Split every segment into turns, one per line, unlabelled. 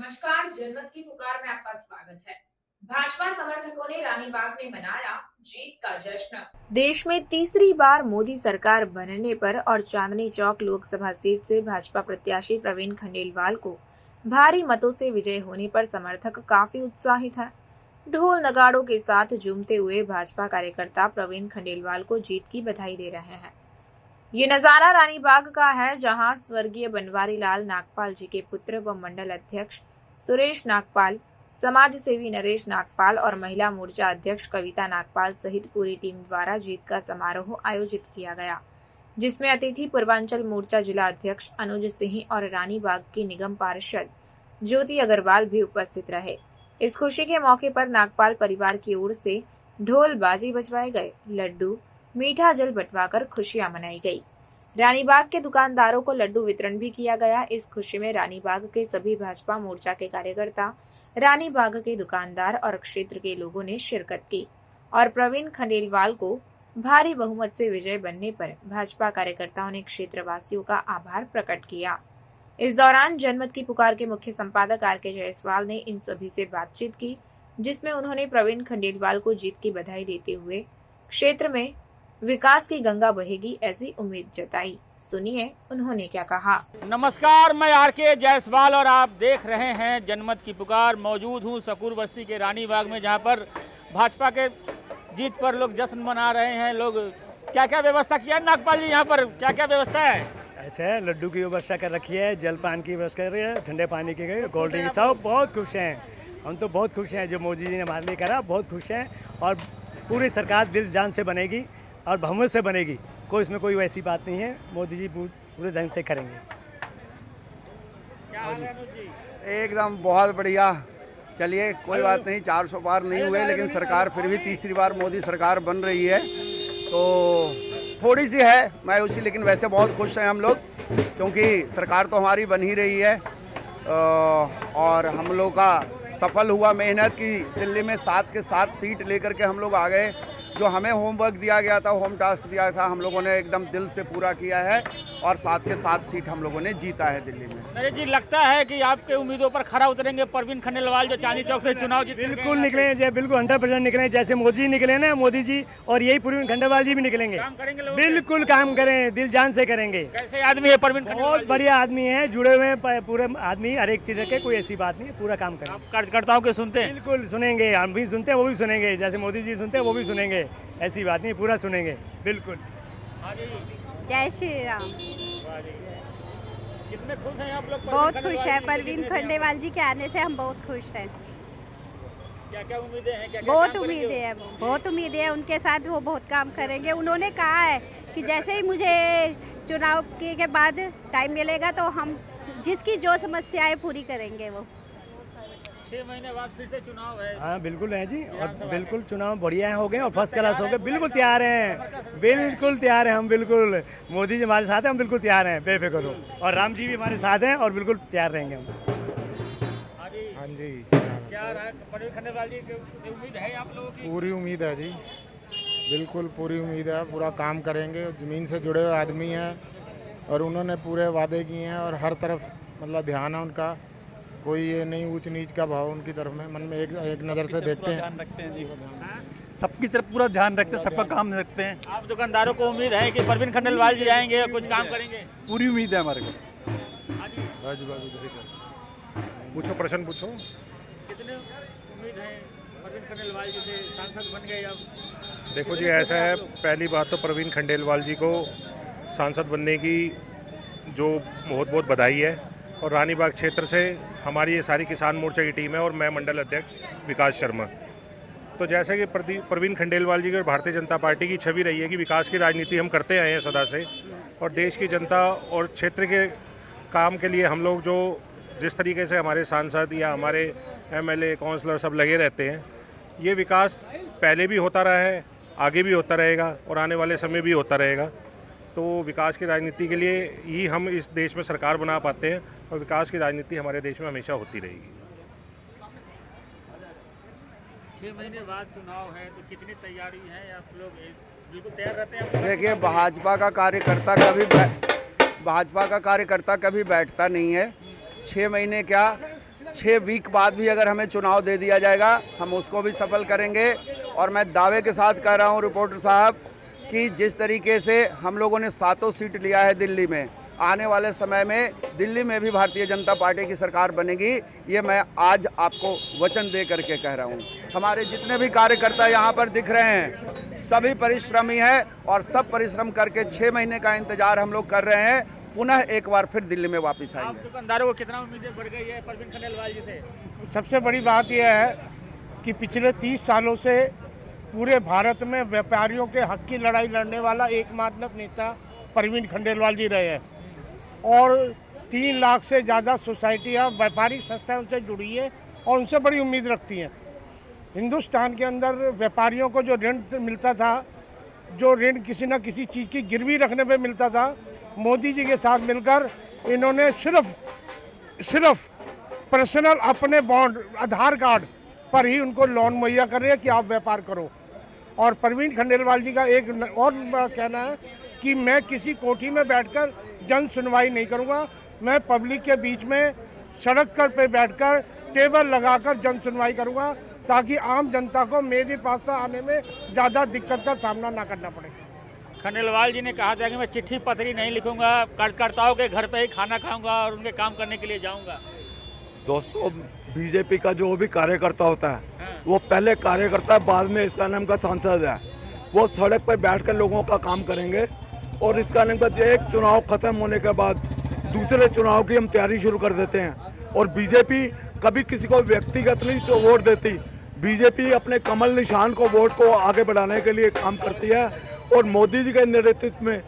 नमस्कार, जनमत की पुकार में आपका स्वागत है। भाजपा समर्थकों ने रानीबाग में मनाया जीत का जश्न। देश में तीसरी बार मोदी सरकार बनने पर और चांदनी चौक लोकसभा सीट से भाजपा प्रत्याशी प्रवीण खंडेलवाल को भारी मतों से विजय होने पर समर्थक काफी उत्साहित है। ढोल नगाड़ों के साथ झूमते हुए भाजपा कार्यकर्ता प्रवीण खंडेलवाल को जीत की बधाई दे रहे हैं। ये नजारा रानीबाग का है, जहां स्वर्गीय बनवारी लाल नागपाल जी के पुत्र व मंडल अध्यक्ष सुरेश नागपाल, समाज सेवी नरेश नागपाल और महिला मोर्चा अध्यक्ष कविता नागपाल सहित पूरी टीम द्वारा जीत का समारोह आयोजित किया गया, जिसमें अतिथि पूर्वांचल मोर्चा जिला अध्यक्ष अनुज सिंह और रानीबाग की निगम पार्षद ज्योति अग्रवाल भी उपस्थित रहे। इस खुशी के मौके पर नागपाल परिवार की ओर से ढोल बाजी बजवाए गए, लड्डू मीठा जल बंटवाकर खुशियां मनाई गई। रानीबाग के दुकानदारों को लड्डू वितरण भी किया गया। इस खुशी में रानीबाग के सभी भाजपा मोर्चा के कार्यकर्ता, रानीबाग के दुकानदार और क्षेत्र के लोगों ने शिरकत की और प्रवीण खंडेलवाल को भारी बहुमत से विजय बनने पर भाजपा कार्यकर्ताओं ने क्षेत्रवासियों का आभार प्रकट किया। इस दौरान जनमत की पुकार के मुख्य संपादक आर.के. जायसवाल ने इन सभी से बातचीत की, जिसमें उन्होंने प्रवीण खंडेलवाल को जीत की बधाई देते हुए क्षेत्र में विकास की गंगा बहेगी ऐसी उम्मीद जताई। सुनिए उन्होंने क्या कहा।
नमस्कार, मैं आर.के. जायसवाल और आप देख रहे हैं जनमत की पुकार। मौजूद हूं सकूर बस्ती के रानीबाग में, जहां पर भाजपा के जीत पर लोग जश्न मना रहे हैं। लोग क्या क्या व्यवस्था किया नागपाल जी, यहाँ पर क्या क्या व्यवस्था है?
ऐसे है, लड्डू की व्यवस्था कर रखी है, जलपान की व्यवस्था कर रही है, ठंडे पानी की गई, कोल्ड ड्रिंक, सब बहुत खुश हैं। हम तो बहुत खुश हैं, जो मोदी जी ने हमारे लिए करा, बहुत खुश हैं। और पूरी सरकार दिल जान से बनेगी और बहुमत से बनेगी, कोई इसमें कोई वैसी बात नहीं है। मोदी जी पूरे ढंग से करेंगे।
क्या हाल है अनुज जी?
एकदम बहुत बढ़िया। चलिए कोई बात नहीं, 400 पार नहीं हुए, लेकिन सरकार फिर भी तीसरी बार मोदी सरकार बन रही है, तो थोड़ी सी है मायूसी, लेकिन वैसे बहुत खुश हैं हम लोग, क्योंकि सरकार तो हमारी बन ही रही है। और हम लोग का सफल हुआ मेहनत की दिल्ली में 7 के 7 सीट लेकर के हम लोग आ गए। जो हमें होमवर्क दिया गया था, होम टास्क दिया था, हम लोगों ने एकदम दिल से पूरा किया है और 7 के 7 सीट हम लोगों ने जीता है दिल्ली में।
नरेश जी, लगता है कि आपके उम्मीदों पर खरा उतरेंगे प्रवीण खंडेलवाल, जो चांदनी चौक से चुनाव जीत?
बिल्कुल निकले, जय बिल्कुल 100% निकले, जैसे मोदी जी निकले ना, मोदी जी, और यही प्रवीण खंडेलवाल जी भी निकलेंगे।
काम करेंगे लोग?
बिल्कुल काम करें, दिल जान से करेंगे।
कैसे आदमी है प्रवीण खंडेलवाल?
बहुत बढ़िया आदमी है, जुड़े हुए हैं पूरे आदमी, हर एक चीज रखे, कोई ऐसी बात नहीं, पूरा काम करें।
आप कार्यकर्ताओं के सुनते हैं?
बिल्कुल सुनेंगे, हम भी सुनते हैं, वो भी सुनेंगे, जैसे मोदी जी सुनते हैं वो भी सुनेंगे, ऐसी बात नहीं, पूरा सुनेंगे बिल्कुल।
जय श्री राम।
कितने खुश हैं आप लोग?
बहुत खुश है, प्रवीण खंडेलवाल जी के आने से हम बहुत खुश हैं।
क्या क्या उम्मीदें हैं? क्या
बहुत उम्मीदें हैं, बहुत उम्मीदें हैं उनके साथ, वो बहुत काम करेंगे। उन्होंने कहा है कि जैसे ही मुझे चुनाव के बाद टाइम मिलेगा तो हम जिसकी जो समस्याएं पूरी करेंगे। वो
6 महीने बाद फिर से चुनाव है।
हाँ बिल्कुल है जी, और बिल्कुल चुनाव बढ़िया हो गए और फर्स्ट क्लास हो गए, बिल्कुल तैयार हैं, बिल्कुल तैयार हैं हम, बिल्कुल मोदी जी हमारे साथ हैं, हम बिल्कुल तैयार हैं, बेफिक्र हो। और राम जी भी हमारे साथ हैं और बिल्कुल तैयार रहेंगे हम।
हाँ जी,
क्या रहा प्रवीण खंडेलवाल जी की उम्मीद है आप लोगों की?
पूरी उम्मीद है जी, बिल्कुल पूरी उम्मीद है, पूरा काम करेंगे। ज़मीन से जुड़े हुए आदमी हैं और उन्होंने पूरे वादे किए हैं और हर तरफ मतलब ध्यान है उनका, कोई ये नहीं ऊंच नीच का भाव उनकी तरफ में, मन में एक नज़र से देखते हैं।
ध्यान रखते हैं जी, सबकी तरफ पूरा ध्यान रखते हैं, सबका काम रखते हैं।
आप दुकानदारों को उम्मीद है कि प्रवीण खंडेलवाल जी आएंगे और कुछ काम करेंगे?
पूरी उम्मीद है हमारे को।
पूछो, प्रश्न पूछो।
कितने उम्मीद है प्रवीण खंडेलवाल जी से सांसद बन गए अब?
देखो जी, ऐसा है, पहली बात तो प्रवीण खंडेलवाल जी को सांसद बनने की जो बहुत बहुत बधाई है। और रानीबाग क्षेत्र से हमारी ये सारी किसान मोर्चा की टीम है और मैं मंडल अध्यक्ष विकास शर्मा। तो जैसे कि प्रवीण खंडेलवाल जी की और भारतीय जनता पार्टी की छवि रही है कि विकास की राजनीति हम करते आए हैं सदा से, और देश की जनता और क्षेत्र के काम के लिए हम लोग जो जिस तरीके से हमारे सांसद या हमारे एमएलए काउंसलर सब लगे रहते हैं, ये विकास पहले भी होता रहा है, आगे भी होता रहेगा और आने वाले समय भी होता रहेगा। तो विकास की राजनीति के लिए ही हम इस देश में सरकार बना पाते हैं और विकास की राजनीति हमारे देश में हमेशा होती रहेगी।
6 महीने बाद चुनाव है, तो कितनी तैयारी है आप लोग? बिल्कुल तैयार रहते हैं?
देखिए, भाजपा का कार्यकर्ता कभी बैठता नहीं है। 6 महीने क्या, 6 वीक बाद भी अगर हमें चुनाव दे दिया जाएगा हम उसको भी सफल करेंगे। और मैं दावे के साथ कह रहा हूं रिपोर्टर साहब कि जिस तरीके से हम लोगों ने 7 सीट लिया है दिल्ली में, आने वाले समय में दिल्ली में भी भारतीय जनता पार्टी की सरकार बनेगी, ये मैं आज आपको वचन दे करके कह रहा हूँ। हमारे जितने भी कार्यकर्ता यहाँ पर दिख रहे हैं सभी परिश्रमी हैं और सब परिश्रम करके 6 महीने का इंतजार हम लोग कर रहे हैं, पुनः एक बार फिर दिल्ली में वापस
आप
आएंगे।
दुकानदारों को कितना उम्मीदें बढ़ गई है परवीन खंडेलवाल जी से?
सबसे बड़ी बात यह है कि पिछले 30 सालों से पूरे भारत में व्यापारियों के हक की लड़ाई लड़ने वाला एकमात्र नेता परवीन खंडेलवाल जी रहे हैं और 3 लाख से ज़्यादा सोसाइटियाँ व्यापारिक संस्थाएं उनसे जुड़ी है और उनसे बड़ी उम्मीद रखती हैं। हिंदुस्तान के अंदर व्यापारियों को जो ऋण मिलता था, जो ऋण किसी न किसी चीज़ की गिरवी रखने पे मिलता था, मोदी जी के साथ मिलकर इन्होंने सिर्फ पर्सनल अपने बॉन्ड आधार कार्ड पर ही उनको लोन मुहैया कर रहे हैं कि आप व्यापार करो। और परवीन खंडेलवाल जी का एक और कहना है कि मैं किसी कोठी में बैठकर जन सुनवाई नहीं करूंगा, मैं पब्लिक के बीच में सड़क पर पे बैठकर टेबल लगाकर जन सुनवाई करूंगा ताकि आम जनता को मेरे पास आने में ज़्यादा दिक्कत का सामना ना करना पड़े।
खंडेलवाल जी ने कहा था कि मैं चिट्ठी पत्री नहीं लिखूंगा, कार्यकर्ताओं के घर पे ही खाना खाऊंगा और उनके काम करने के लिए जाऊंगा।
दोस्तों, बीजेपी का जो भी कार्यकर्ता होता है वो पहले कार्यकर्ता है, बाद में इसका नाम का सांसद है। वो सड़क पर बैठकर लोगों का काम करेंगे और इसका नाम का एक चुनाव खत्म होने के बाद दूसरे चुनाव की हम तैयारी शुरू कर देते हैं। और बीजेपी कभी किसी को व्यक्तिगत नहीं तो वोट देती, बीजेपी अपने कमल निशान को वोट को आगे बढ़ाने के लिए काम करती है। और मोदी जी के नेतृत्व में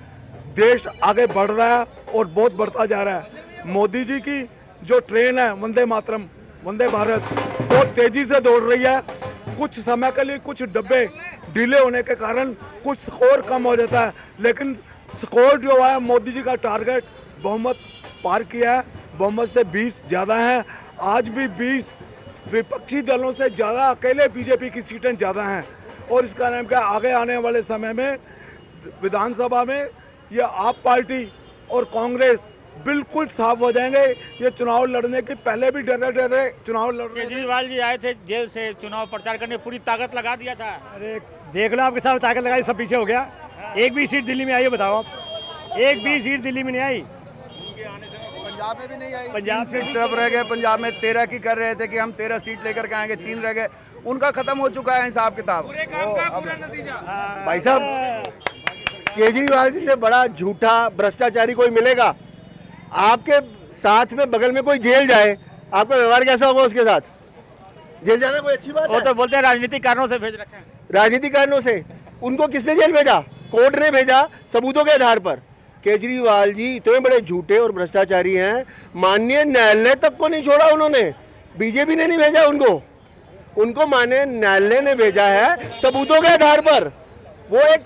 देश आगे बढ़ रहा है और बहुत बढ़ता जा रहा है। मोदी जी की जो ट्रेन है वंदे मातरम, वंदे भारत, बहुत तेजी से दौड़ रही है। कुछ समय के लिए कुछ डब्बे डिले होने के कारण कुछ स्कोर कम हो जाता है, लेकिन स्कोर जो है मोदी जी का टारगेट बहुमत पार किया है, बहुमत से 20 ज़्यादा है। आज भी 20 विपक्षी दलों से ज़्यादा अकेले बीजेपी की सीटें ज़्यादा हैं। और इसका नाम क्या, आगे आने वाले समय में विधानसभा में ये आप पार्टी और कांग्रेस बिल्कुल साफ हो जाएंगे। ये चुनाव लड़ने के पहले भी डरे चुनाव लड़ रहे थे।
केजरीवाल जी आए थे जेल से चुनाव प्रचार करने, पूरी ताकत लगा दिया था।
अरे देख लो, आपके साथ ताकत लगाई, सब पीछे हो गया। एक भी सीट दिल्ली में आई है, बताओ आप, एक भी सीट दिल्ली में नहीं आई।
पंजाब में भी नहीं आई,
पंजाब
3 सीट सिर्फ रह गए। पंजाब में 13 की कर रहे थे कि हम 13 सीट लेकर के आएंगे, 3 रह गए, उनका खत्म हो चुका है हिसाब किताब।
भाई साहब, केजरीवाल जी से बड़ा झूठा भ्रष्टाचारी कोई मिलेगा? आपके साथ में बगल में कोई जेल जाए, आपका व्यवहार कैसा होगा उसके साथ? जेल जाना कोई अच्छी बात
वो
है?
तो बोलते हैं राजनीतिक कारणों से भेज रखे हैं।
राजनीतिक कारणों से उनको किसने जेल भेजा? कोर्ट ने भेजा, सबूतों के आधार पर। केजरीवाल जी इतने बड़े झूठे और भ्रष्टाचारी हैं, माननीय न्यायालय तक को नहीं छोड़ा उन्होंने। बीजेपी ने नहीं भेजा उनको माननीय न्यायालय ने भेजा है सबूतों के आधार पर। वो एक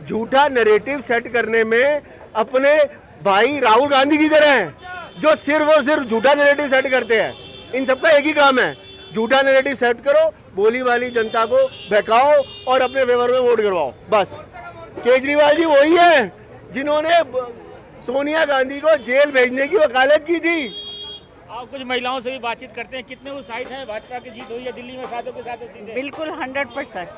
झूठा नैरेटिव सेट करने में अपने भाई राहुल गांधी की तरह हैं, जो सिर्फ और सिर्फ झूठा नैरेटिव सेट करते हैं। इन सबका एक ही काम है, झूठा नैरेटिव सेट करो, बोली वाली जनता को बहकाओ और अपने फेवर में वोट करवाओ, बस। केजरीवाल जी वही है जिन्होंने सोनिया गांधी को जेल भेजने की वकालत की थी।
आप कुछ महिलाओं से भी बातचीत करते हैं, कितने उत्साहित हैं भाजपा की जीत हुई है दिल्ली में 7 के 7 सीटें?
बिल्कुल 100%।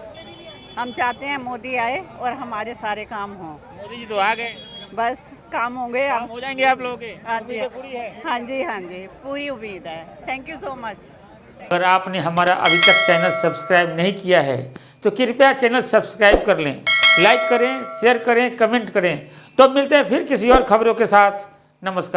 हम चाहते हैं मोदी आए और हमारे सारे काम हों।
मोदी जी तो आ गए,
बस काम होंगे,
काम हो जाएंगे आप लोगों के?
हाँ जी,
उम्मीदें पूरी है?
हाँ जी, हाँ जी, पूरी उम्मीद है। Thank you so much.
अगर आपने हमारा अभी तक चैनल सब्सक्राइब नहीं किया है तो कृपया चैनल सब्सक्राइब कर लें, लाइक करें, शेयर करें, कमेंट करें। तो मिलते हैं फिर किसी और खबरों के साथ। नमस्कार।